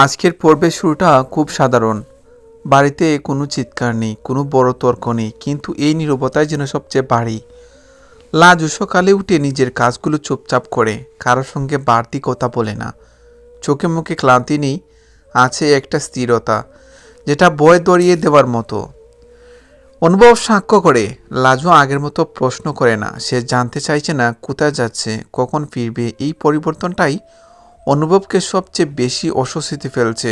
আজকের পর্বের শুরুটা খুব সাধারণ। বাড়িতে কোনো চিৎকার নেই, কোনো বড় তর্ক নেই, কিন্তু এই নীরবতাই যেন সবচেয়ে ভারী। লাজু সকালে উঠে নিজের কাজগুলো চুপচাপ করে, কারোর সঙ্গে বাড়তি কথা বলে না। চোখে মুখে ক্লান্তি নেই, আছে একটা স্থিরতা, যেটা বয় দড়িয়ে দেওয়ার মতো। অনুভব সাক্ষ্য করে, লাজু আগের মতো প্রশ্ন করে না। সে জানতে চাইছে না কোথায় যাচ্ছে, কখন ফিরবে। এই পরিবর্তনটাই অনুভবকে সবচেয়ে বেশি অস্বস্তিতে ফেলছে,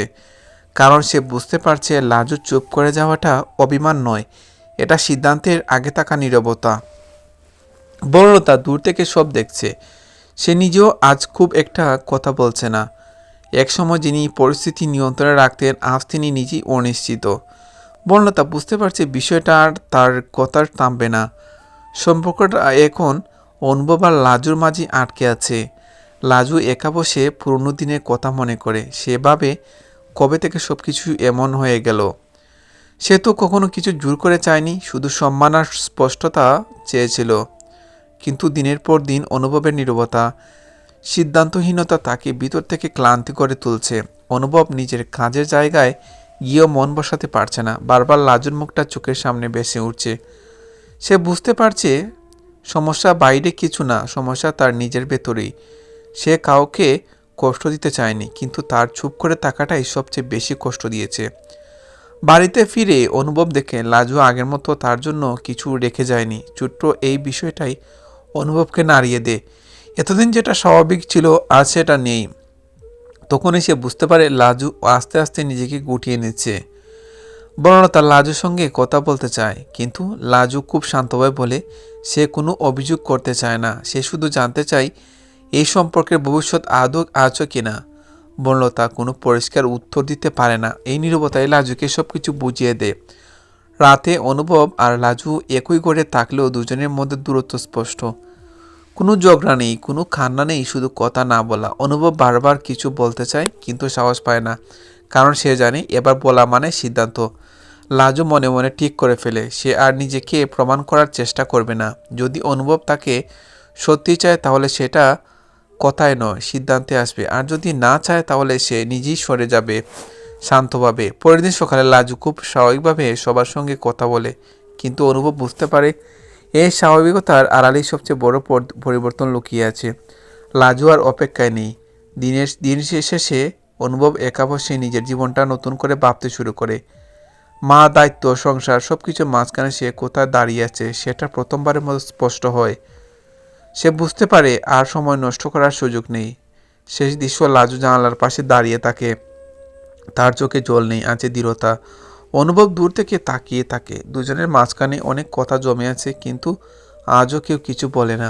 কারণ সে বুঝতে পারছে লাজু চুপ করে যাওয়াটা অভিমান নয়, এটা সিদ্ধান্তের আগে থাকা নীরবতা। বড়তা দূর থেকে সব দেখছে। সে নিজেও আজ খুব একটা কথা বলছে না। একসময় যিনি পরিস্থিতি নিয়ন্ত্রণে রাখতেন, আজ তিনি নিজেই অনিশ্চিত। বর্ণতা বুঝতে পারছে বিষয়টা আর তার কথার থামবে না। সম্পর্কটা এখন অনুভব আর লাজুর মাঝে আটকে আছে। লাজু একা বসে পুরনো দিনের কথা মনে করে। সে ভাবে, কবে থেকে সব কিছু এমন হয়ে গেল। সে তো কখনো কিছু জোর করে চায়নি, শুধু সম্মান আর স্পষ্টতা চেয়েছিল। কিন্তু দিনের পর দিন অনুভবের নীরবতা, সিদ্ধান্তহীনতা তাকে ভিতর থেকে ক্লান্তি করে তুলছে। অনুভব নিজের কাজের জায়গায় গিয়েও মন বসাতে পারছে না। বারবার লাজুর মুখটা চোখের সামনে ভেসে উঠছে। সে বুঝতে পারছে সমস্যা বাইরে কিছু না, সমস্যা তার নিজের ভেতরেই। সে কাউকে কষ্ট দিতে চায়নি, কিন্তু তার চুপ করে থাকাটাই সবচেয়ে বেশি কষ্ট দিয়েছে। বাড়িতে ফিরে অনুভব দেখে লাজু আগের মতো তার জন্য কিছু রেখে যায়নি। ছোট্ট এই বিষয়টাই অনুভবকে নাড়িয়ে দেয়। এতদিন যেটা স্বাভাবিক ছিল আজ সেটা নেই। তখনই সে বুঝতে পারে লাজু আস্তে আস্তে নিজেকে গুটিয়ে নিচ্ছে। বর্ণতা লাজুর সঙ্গে কথা বলতে চায়, কিন্তু লাজু খুব শান্তভাবে বলে সে কোনো অভিযোগ করতে চায় না। সে শুধু জানতে চায় এই সম্পর্কের ভবিষ্যৎ আদৌ আছে কিনা। বনলতা কোনো পরিষ্কার উত্তর দিতে পারে না। এই নীরবতায় লাজুকে সবকিছু বুঝিয়ে দেয়। রাতে অনুভব আর লাজু একই ঘরে থাকলেও দুজনের মধ্যে দূরত্ব স্পষ্ট। কোনো ঝগড়া নেই, কোনো কান্না নেই, শুধু কথা না বলা। অনুভব বারবার কিছু বলতে চায়, কিন্তু সাহস পায় না, কারণ সে জানে এবার বলা মানে সিদ্ধান্ত। লাজু মনে মনে ঠিক করে ফেলে সে আর নিজেকে প্রমাণ করার চেষ্টা করবে না। যদি অনুভব তাকে সত্যি চায় তাহলে সেটা কথায় নয়, সিদ্ধান্তে আসবে। আর যদি না চায় তাহলে সে নিজেই সরে যাবে শান্তভাবে। পরের দিন সকালে লাজু খুব স্বাভাবিকভাবে সবার সঙ্গে কথা বলে, কিন্তু অনুভব বুঝতে পারে এই স্বাভাবিকতার আড়ালেই সবচেয়ে বড় পরিবর্তন লুকিয়ে আছে। লাজু আর অপেক্ষায় নেই। দিন শেষে অনুভব একা বসে নিজের জীবনটা নতুন করে ভাবতে শুরু করে। মা, দায়িত্ব, সংসার সবকিছুর মাঝখানে সে কোথায় দাঁড়িয়ে আছে সেটা প্রথমবারের মতো স্পষ্ট হয়। সে বুঝতে পারে আর সময় নষ্ট করার সুযোগ নেই। শেষ দৃশ্য, লাজু জানালার পাশে দাঁড়িয়ে থাকে। তার চোখে জল নেই, আছে দৃঢ়তা। অনুভব দূর থেকে তাকিয়ে থাকে। দুজনের মাঝখানে অনেক কথা জমে আছে, কিন্তু আজও কেউ কিছু বলে না।